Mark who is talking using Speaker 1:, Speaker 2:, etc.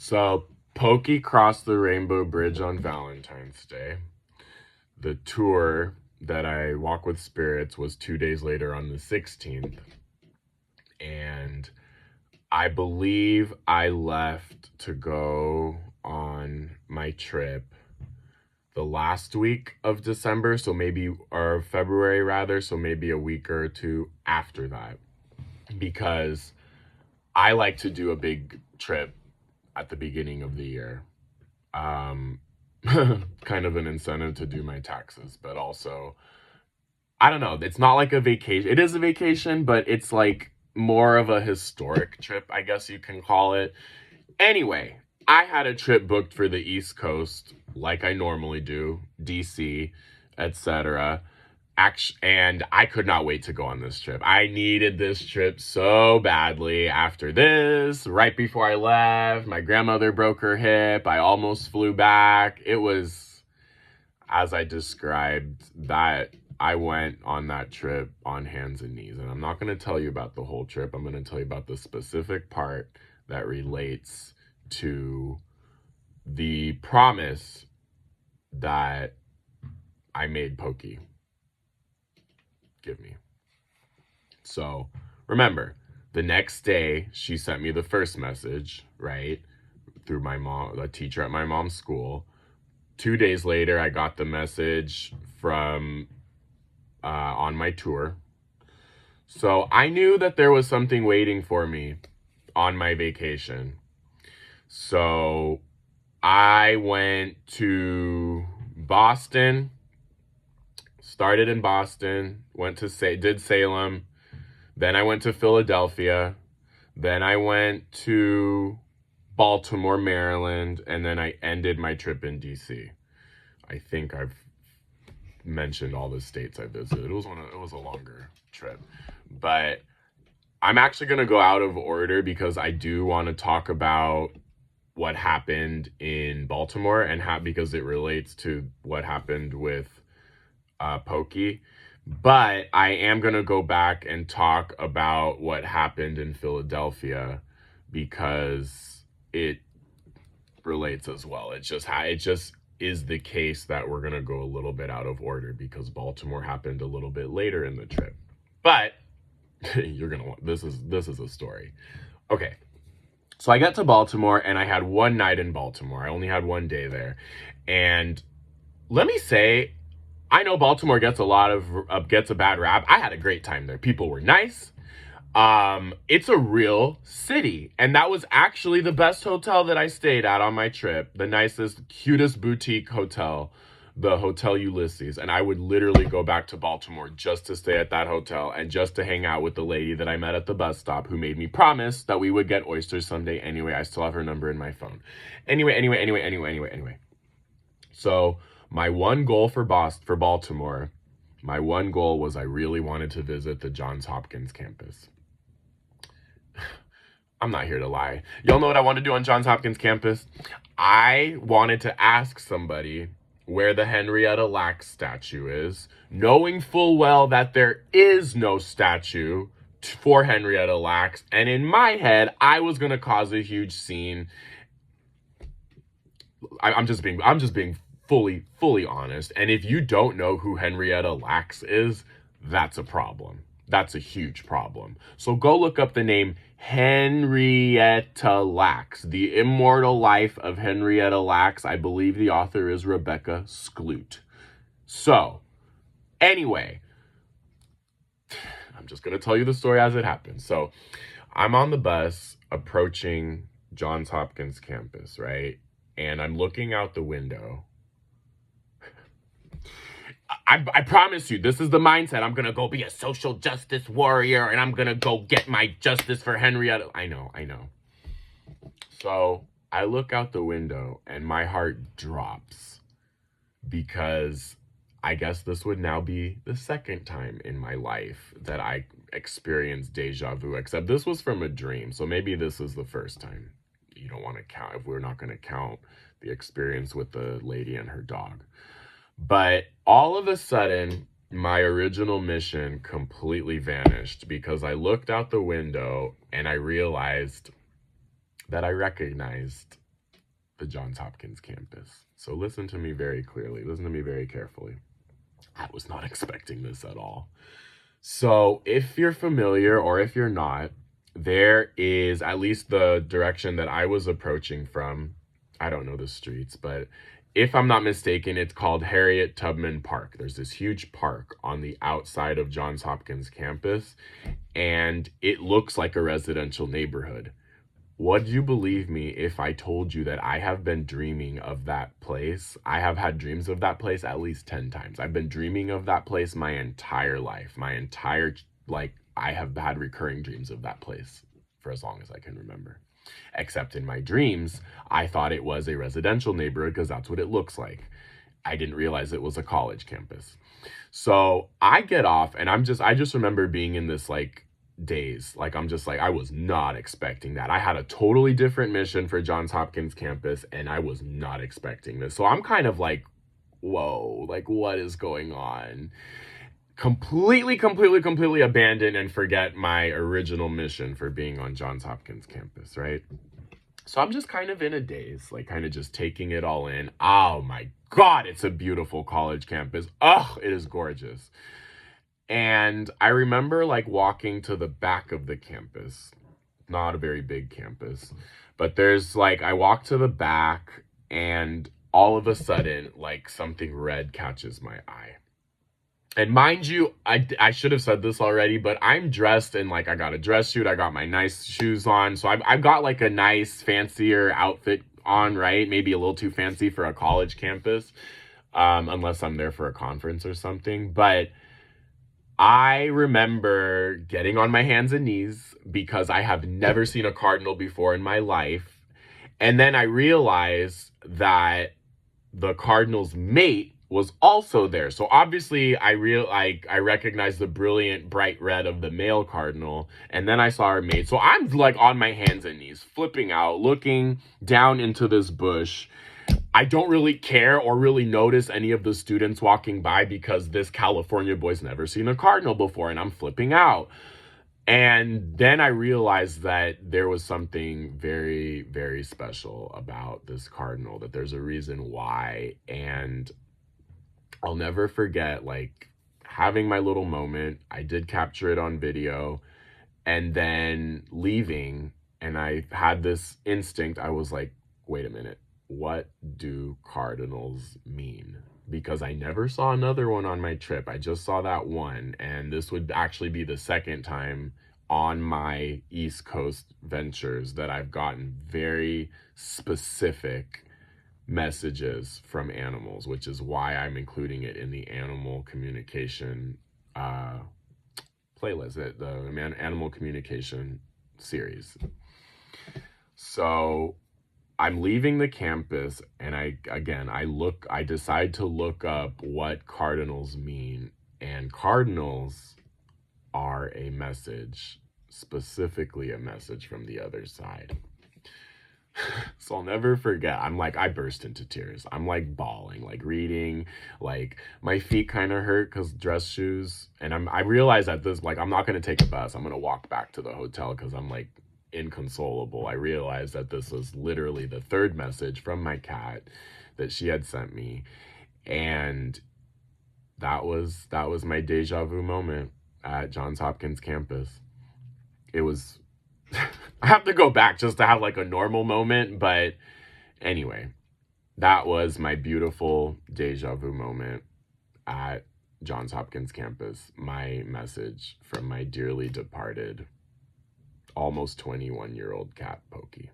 Speaker 1: So, Pokey crossed the Rainbow Bridge on Valentine's Day. The tour that I Walk with Spirits was 2 days later on the 16th. And I believe I left to go on my trip the last week of December, or February rather, so maybe a week or two after that. Because I like to do a big trip at the beginning of the year. Um, kind of an incentive to do my taxes, but also, I don't know. It's not like a vacation. It is a vacation, but it's like more of a historic trip, I guess you can call it. Anyway, I had a trip booked for the East Coast, like I normally do, DC, etc. And I could not wait to go on this trip. I needed this trip so badly. After this, right before I left, my grandmother broke her hip. I almost flew back. It was, as I described, that I went on that trip on hands and knees. And I'm not going to tell you about the whole trip. I'm going to tell you about the specific part that relates to the promise that I made Pokey give me. So remember, the next day she sent me the first message, right? Through my mom, the teacher at my mom's school. 2 days later, I got the message from on my tour. So I knew that there was something waiting for me on my vacation. So I went to Boston, started in Boston, did Salem, then I went to Philadelphia, then I went to Baltimore, Maryland, and then I ended my trip in DC. I think I've mentioned all the states I visited. It was a longer trip, but I'm actually going to go out of order because I do want to talk about what happened in Baltimore because it relates to what happened with Pokey. But I am going to go back and talk about what happened in Philadelphia because it relates as well. It just is the case that we're going to go a little bit out of order because Baltimore happened a little bit later in the trip. But you're going to want this is a story. Okay. So I got to Baltimore and I had one night in Baltimore. I only had one day there. And let me say, I know Baltimore gets a bad rap. I had a great time there. People were nice. It's a real city. And that was actually the best hotel that I stayed at on my trip. The nicest, cutest boutique hotel, the Hotel Ulysses. And I would literally go back to Baltimore just to stay at that hotel and just to hang out with the lady that I met at the bus stop who made me promise that we would get oysters someday. Anyway, I still have her number in my phone. Anyway. So my one goal for Baltimore, my one goal was I really wanted to visit the Johns Hopkins campus. I'm not here to lie. Y'all know what I want to do on Johns Hopkins campus? I wanted to ask somebody where the Henrietta Lacks statue is, knowing full well that there is no statue for Henrietta Lacks. And in my head, I was going to cause a huge scene. I'm just being fully honest. And if you don't know who Henrietta Lacks is, that's a problem. That's a huge problem. So go look up the name Henrietta Lacks, The Immortal Life of Henrietta Lacks. I believe the author is Rebecca Skloot. So, anyway, I'm just going to tell you the story as it happened. So, I'm on the bus approaching Johns Hopkins campus, right? And I'm looking out the window. I promise you, this is the mindset. I'm going to go be a social justice warrior and I'm going to go get my justice for Henrietta. I know. So I look out the window and my heart drops because I guess this would now be the second time in my life that I experienced deja vu, except this was from a dream. So maybe this is the first time. You don't want to count if we're not going to count the experience with the lady and her dog. But all of a sudden, my original mission completely vanished because I looked out the window and I realized that I recognized the Johns Hopkins campus. So listen to me very clearly. Listen to me very carefully. I was not expecting this at all. So if you're familiar or if you're not, there is at least the direction that I was approaching from. I don't know the streets, but if I'm not mistaken, it's called Harriet Tubman Park. There's this huge park on the outside of Johns Hopkins campus, and it looks like a residential neighborhood. Would you believe me if I told you that I have been dreaming of that place? I have had dreams of that place at least 10 times. I've been dreaming of that place my entire life. I have had recurring dreams of that place for as long as I can remember. Except in my dreams, I thought it was a residential neighborhood because that's what it looks like. I didn't realize it was a college campus. So I get off and I just remember being in this daze. I was not expecting that. I had a totally different mission for Johns Hopkins campus and I was not expecting this. So I'm kind of like, whoa, what is going on? Completely abandon and forget my original mission for being on Johns Hopkins campus, right? So I'm just kind of in a daze, kind of just taking it all in. Oh my God, it's a beautiful college campus. Oh, it is gorgeous. And I remember walking to the back of the campus, not a very big campus, but there's I walk to the back and all of a sudden, something red catches my eye. And mind you, I should have said this already, but I'm dressed in I got a dress shoot. I got my nice shoes on. So I've got a nice fancier outfit on, right? Maybe a little too fancy for a college campus, unless I'm there for a conference or something. But I remember getting on my hands and knees because I have never seen a cardinal before in my life. And then I realized that the cardinal's mate was also there. So obviously I recognized the brilliant bright red of the male cardinal, and then I saw her mate. So I'm on my hands and knees, flipping out, looking down into this bush. I don't really care or really notice any of the students walking by because this California boy's never seen a cardinal before, and I'm flipping out. And then I realized that there was something very, very special about this cardinal, that there's a reason why. And I'll never forget, having my little moment. I did capture it on video, and then leaving, and I had this instinct. I was like, wait a minute, what do cardinals mean? Because I never saw another one on my trip. I just saw that one, and this would actually be the second time on my East Coast ventures that I've gotten very specific messages from animals, which is why I'm including it in the animal communication playlist, the animal communication series. So I'm leaving the campus, and I decide to look up what cardinals mean, and cardinals are a message, specifically a message from the other side. So I'll never forget. I burst into tears. I'm bawling, reading, my feet kind of hurt because dress shoes. And I realized at this, I'm not going to take a bus. I'm going to walk back to the hotel because I'm inconsolable. I realized that this was literally the third message from my cat that she had sent me. And that was my deja vu moment at Johns Hopkins campus. It was I have to go back just to have a normal moment, but anyway, that was my beautiful deja vu moment at Johns Hopkins campus. My message from my dearly departed, almost 21-year-old cat, Pokey.